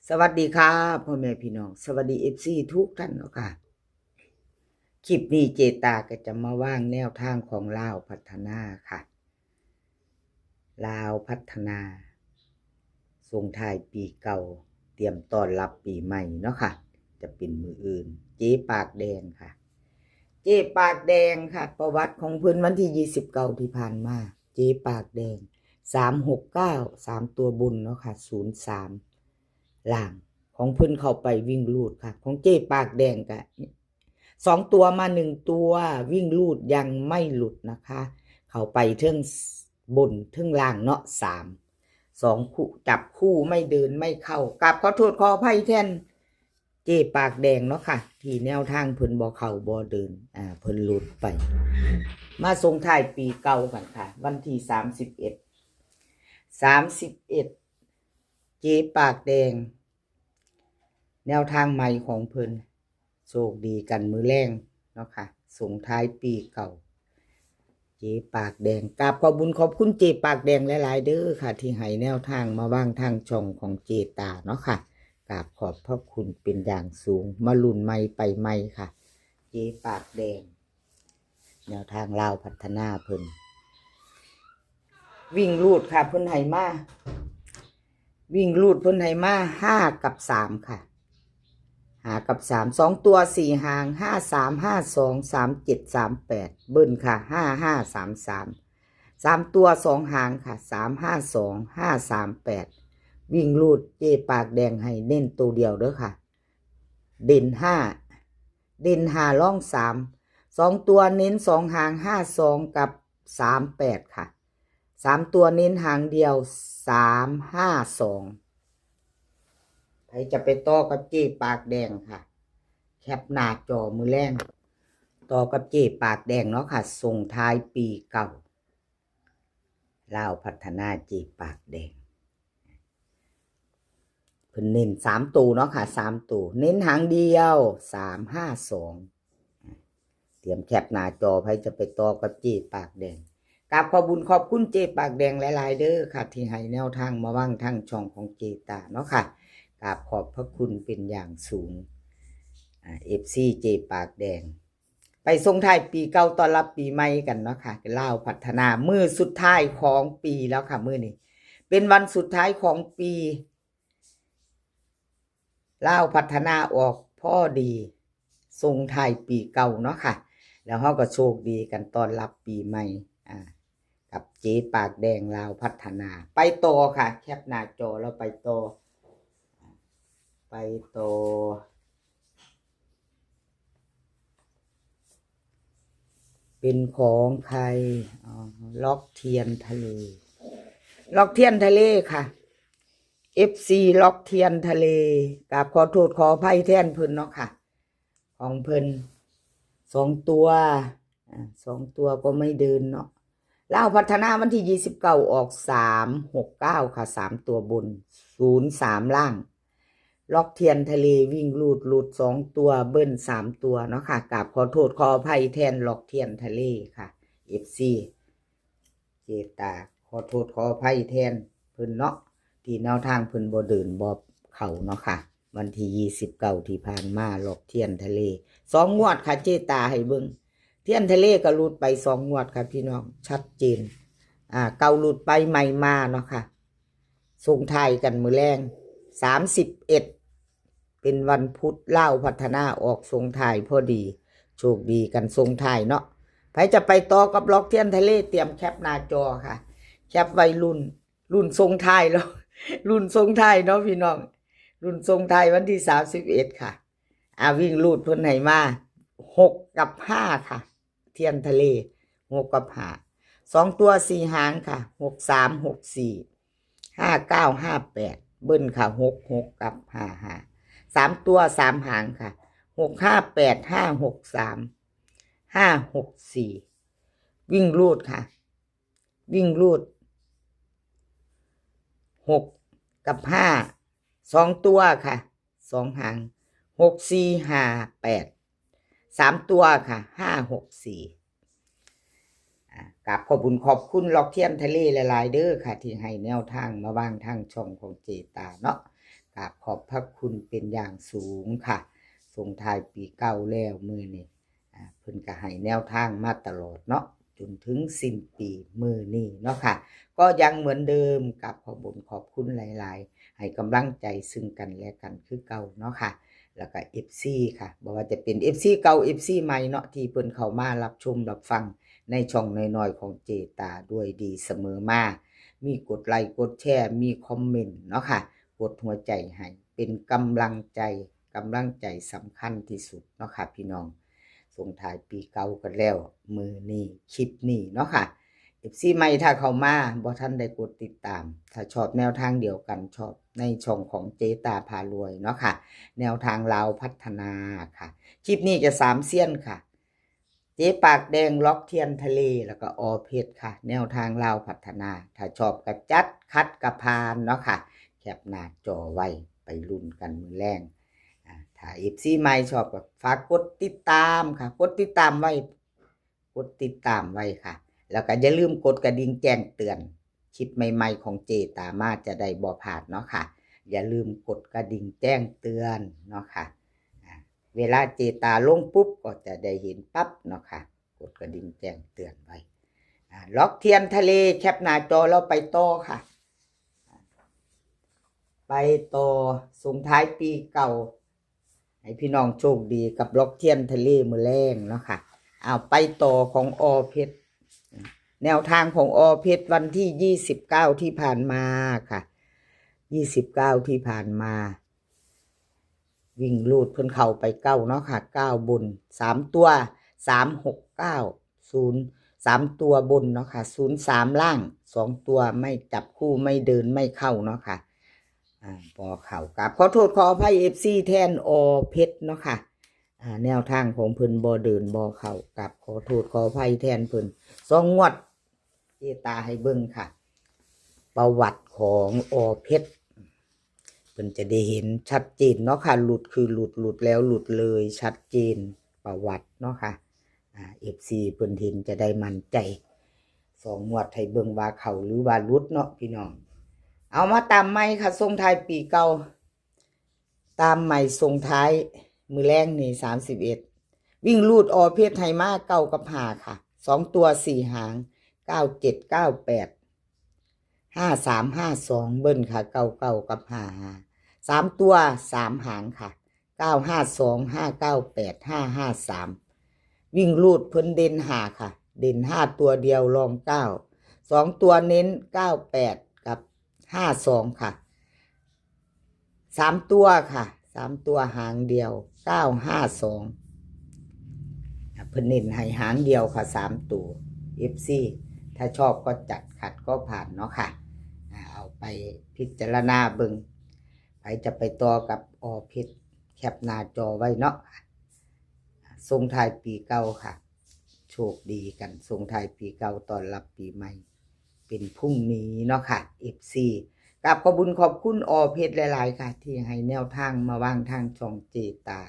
สวัสดีครับพ่อแม่พี่น้องสวัสดีFCทุกท่านเนาะค่ะคลิปนี้เจตาก็จะมาว่างแนวทางของลาวพัฒนาค่ะลาวพัฒนาส่งท้ายปีเก่าเตรียมต้อนรับปีใหม่เนาะค่ะจะเป็นมืออื่นเจ๊ปากแดงค่ะเจ๊ปากแดงค่ะประวัติของเพิ่นวันที่29ที่ผ่านมาเจ๊ปากแดง369 3ตัวบนเนาะค่ะ03ล่างของเพิ่นเข้าไปวิ่งลูดค่ะของเจ๊ปากแดงกะ2ตัวมา1ตัววิ่งลูดยังไม่หลุดนะคะเข้าไปเทิงบนเทิงล่างเนาะ2คู่จับคู่ไม่เดินไม่เข้ากราบขอโทษขออภัยแทนเจ๊ปากแดงเนาะค่ะที่แนวทางเพิ่นบ่เข้าบ่เดินเพิ่นหลุดไปมาส่งท้ายปีเก่ากันค่ะวันที่31เจ๊ปากแดงแนวทางใหม่ของเพิ่นโชคดีกันมือแรงเนาะค่ะส่งท้ายปีเก่าเจ๊ปากแดงกราบขอบคุญขอบคุณเจ๊ปากแดงหลายๆเด้อค่ะที่ให้แนวทางมาว่างทางช่องของเจตาเนาะค่ะกราบขอบพระคุณเป็นอย่างสูงมาลุ่นไม่ไปไม่ค่ะเจ๊ปากแดงแนวทางลาวพัฒนาเพิ่นวิ่งลูดค่ะเพิ่นให้มาวิ่งลูดเพิ่นให้มา5 กับ 3ค่ะ5 กับ 3 2ตัว4หาง5 3 5 2 3 7 3 8เบิ้ลค่ะ5 5 3 3 3ตัว2หางค่ะ3 5 2 5 3 8วิ่งลูดเจปากแดงให้เน้นตัวเดียวเด้อค่ะเด่น5เด่น5ร่อง3 2ตัวเน้น2หาง5 2กับ3 8ค่ะ3ตัวเน้นหางเดียว3 5 2ใครจะไปต่อกับเจ๊ปากแดงค่ะแคปหน้าจอมือแรงต่อกับเจ๊ปากแดงเนาะค่ะส่งท้ายปีเก่าลาวพัฒนาเจ๊ปากแดงเพิ่นเน้น3ตัวเนาะค่ะ3ตัวเน้นหางเดียว3 5 2เตรียมแคปหน้าจอใครจะไปต่อกับเจ๊ปากแดงกราบขอบคุญขอบคุณเจ๊ปากแดงหลายๆเด้อค่ะที่ให้แนวทางมาว่างทางช่องของเจตาเนาะค่ะกราบขอบพระคุณเป็นอย่างสูงFC เจปากแดงไปส่งท้ายปีเก่าต้อนรับปีใหม่กันเนาะค่ะลาวพัฒนามื้อสุดท้ายของปีแล้วค่ะมื้อนี้เป็นวันสุดท้ายของปีลาวพัฒนาออกพอดีส่งท้ายปีเก่าเนาะค่ะแล้วเฮาก็โชคดีกันต้อนรับปีใหม่กับเจ๊ปากแดงลาวพัฒนาไปต่อค่ะแคปหน้าจอแล้วไปต่อเป็นของใครล็อกเทียนทะเลล็อกเทียนทะเลค่ะ FC ล็อกเทียนทะเลกับขอโทษขออภัยแทนเพิ่นเนาะค่ะของเพิ่น2ตัว2ตัวก็ไม่เดินเนาะลาวพัฒนาวันที่29ออก369ค่ะ3ตัวบน03ล่างล็อกเทียนทะเลวิ่งลูด2ตัวเบิ้ล3ตัวเนาะค่ะกับขอโทษขออภัยแทนล็อกเทียนทะเลค่ะ FC เจตาขอโทษขออภัยแทนเพิ่นเนาะที่แนวทางเพิ่นบ่เดินบ่เข้าเนาะค่ะวันที่29ที่ผ่านมาล็อกเทียนทะเล2งวดค่ะเจตาให้เบิ่งเทียนทะเลก็หลุดไป2งวดค่ะพี่น้องชัดเจนเก่าหลุดไปใหม่มาเนาะค่ะส่งท้ายกันมื้อแรง31เป็นวันพุธลาวพัฒนาออกส่งท้ายพอดีโชคดีกันส่งท้ายเนาะใครจะไปต่อกับล็อกเทียนทะเลเตรียมแคปหน้าจอค่ะแคปไว้รุ่นทรงไทยแล้วรุ่นทรงไทยเนาะพี่น้องรุ่นทรงไทยวันที่31ค่ะวิ่งลูดเพิ่นให้มา6 กับ 5ค่ะเทียนทะเล6 กับ 5 2ตัว4หางค่ะ6 3 6 4 5 9 5 8เบิ้ลค่ะ6 กับ5 3ตัว3หางค่ะ6 5 8 5 6 3 5 6 4วิ่งลูดค่ะวิ่งลูด6 กับ 5 2ตัวค่ะ2หาง6 4 5 8 3ตัวค่ะ5 6 4กับขอบคุณขอบคุณล็อกเทียนทะเลหลายๆเด้อค่ะที่ให้แนวทางมาว่างทางช่องของเจตาเนาะ กราบขอบพระคุณเป็นอย่างสูงค่ะส่งท้ายปีเก่าแล้วมื้อนี้เพิ่นก็ให้แนวทางมาตลอดเนาะจนถึงสิ้นปีมื้อนี้เนาะค่ะก็ยังเหมือนเดิมกับขอบุญขอบคุณหลายๆให้กำลังใจซึ่งกันและกันคือเก่าเนาะค่ะแล้วก็ FC ค่ะบ่ว่าจะเป็น FC เก่า FC ใหม่เนาะที่เพิ่นเข้ามารับชมรับฟังในช่องน้อยๆของเจตาด้วยดีเสมอมามีกดไลค์กดแชร์มีคอมเมนต์เนาะค่ะกดหัวใจให้เป็นกำลังใจสำคัญที่สุดเนาะค่ะพี่น้องส่งท้ายปีเก่ากันแล้วมื้อนี้คลิปนี้เนาะค่ะ FC ใหม่ถ้าเข้ามาบ่ทันได้กดติดตามถ้าชอบแนวทางเดียวกันชอบในช่องของเจตาพารวยเนาะค่ะแนวทางลาวพัฒนาค่ะคลิปนี้จะ3เซียนค่ะเจ๊ปากแดงล็อกเทียนทะเลแล้วก็อเพชรค่ะแนวทางลาวพัฒนาถ้าชอบก็จัดคัดกระพานเนาะค่ะแคปหน้าจอไว้ไปลุ้นกันมื้อแลงถ้า FC ใหม่ชอบก็ฝากกดติดตามค่ะกดติดตามไว้ค่ะแล้วก็อย่าลืมกดกระดิ่งแจ้งเตือนคลิปใหม่ๆของเจตามาจะได้บ่พลาดเนาะค่ะอย่าลืมกดกระดิ่งแจ้งเตือนเนาะค่ะเวลาเจตาลงปุ๊บก็จะได้เห็นปั๊บเนาะค่ะกดกระดิ่งแจ้งเตือนไว้ล็อกเทียนทะเลแคปหน้าจอแล้วไปต่อค่ะไปต่อส่งท้ายปีเก่าให้พี่น้องโชคดีกับล็อกเทียนทะเลมื้อแลงเนาะค่ะเอาไปต่อของอเพชรแนวทางของอเพชรวันที่29ที่ผ่านมาค่ะ29ที่ผ่านมาวิ่งลูดเพิ่นเข้าไป9เนาะค่ะ9บน3ตัว3690 3ตัวบนเนาะค่ะ03ล่าง2ตัวไม่จับคู่ไม่เดินไม่เข้าเนาะค่ะพอเข้ากับขอโทษขออภัย FC แทนอเพชรเนาะค่ะแนวทางของเพิ่นบ่เดินบ่เข้ากับขอโทษขออภัยแทนเพิ่น2งวดเจตาให้เบิ่งค่ะประวัติของอเพชรเพิ่นจะได้เห็นชัดเจนเนาะค่ะหลุดคือหลุดแล้วหลุดเลยชัดเจนประวัติเนาะค่ะFC เพิ่นเห็นจะได้มั่นใจ2งวดให้เบิ่งว่าเข้าหรือว่าหลุดเนาะพี่น้องเอามาตามใหม่ค่ะส่งท้ายปีเก่าตามใหม่ส่งท้ายมื้อแรงนี่31วิ่งลูดอเพชรให้มา9กับ5ค่ะ2ตัว4หาง9798 5352เบิ้ลค่ะ99กับ55 3ตัว3หางค่ะ952 598 553วิ่งลูดเพิ่นเด่น5ค่ะเด่น5ตัวเดียวรอง9 2ตัวเน้น98กับ52ค่ะ3ตัวค่ะ3ตัวหางเดียว952เพิ่นเน้นให้หางเดียวค่ะ3ตัว FC ถ้าชอบก็จัดขัดก็ผ่านเนาะค่ะเอาไปพิจารณาเบิ่งไปจะไปต่อกับอเพชรแคปหน้าจอไว้เนาะส่งท้ายปีเก่าค่ะโชคดีกันส่งท้ายปีเก่าต้อนรับปีใหม่เป็นพรุ่งนี้เนาะค่ะ FC กับขอบคุญขอบคุณอเพชรหลายๆค่ะที่ให้แนวทางมาวางทางช่องเจตา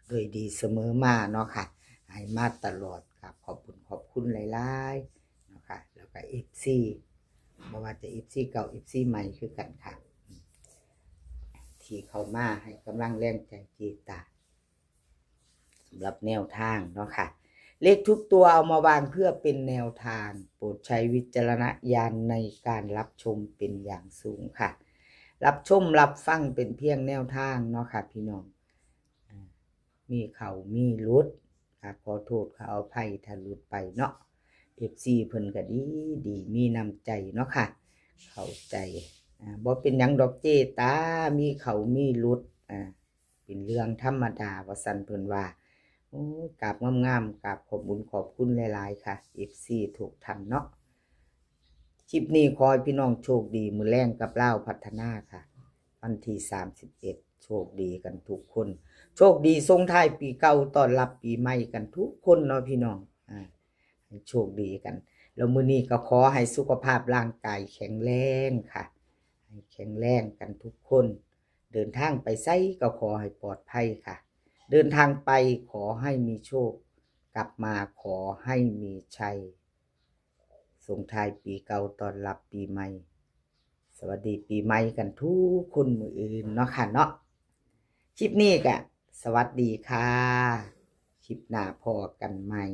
โดยดีเสมอมาเนาะค่ะให้มาตลอดครับขอบคุณหลายๆเนาะค่ะแล้วก็ FC บ่ว่าจะ FC เก่า FC ใหม่คือกันค่ะที่เข้ามาให้กำลังแรงใจเจตาสำหรับแนวทางเนาะค่ะเลขทุกตัวเอามาวางเพื่อเป็นแนวทางโปรดใช้วิจารณญาณในการรับชมเป็นอย่างสูงค่ะรับชมรับฟังเป็นเพียงแนวทางเนาะค่ะพี่น้องมีเขามีรุดค่ะขอโทษขออภัยถ้าหลุดไปเนาะ FC เพิ่นก็ดีมีน้ำใจเนาะค่ะเข้าใจบ่เป็นหยังดอกเจตามีเขามีรุดเป็นเรื่องธรรมดาว่าซั่นเพิ่นว่ากราบงามๆกราบขอบคุณหลายๆค่ะ FC ทุกท่านเนาะคลิปนี้ขอให้พี่น้องโชคดีมื้อแรงกับลาวพัฒนาค่ะวันที่31โชคดีกันทุกคนโชคดีส่งท้ายปีเก่าต้อนรับปีใหม่กันทุกคนเนาะพี่น้องให้โชคดีกันแล้วมื้อนี้ก็ขอให้สุขภาพร่างกายแข็งแรงค่ะให้แข็งแรงกันทุกคนเดินทางไปไสก็ขอให้ปลอดภัยค่ะเดินทางไปขอให้มีโชคกลับมาขอให้มีชัยส่งท้ายปีเก่าต้อนรับปีใหม่ สวัสดีปีใหม่กันทุกคนมื้ออื่นเนาะค่ะเนาะคลิปนี้ก็สวัสดีค่ะคลิปหน้าพอกันใหม่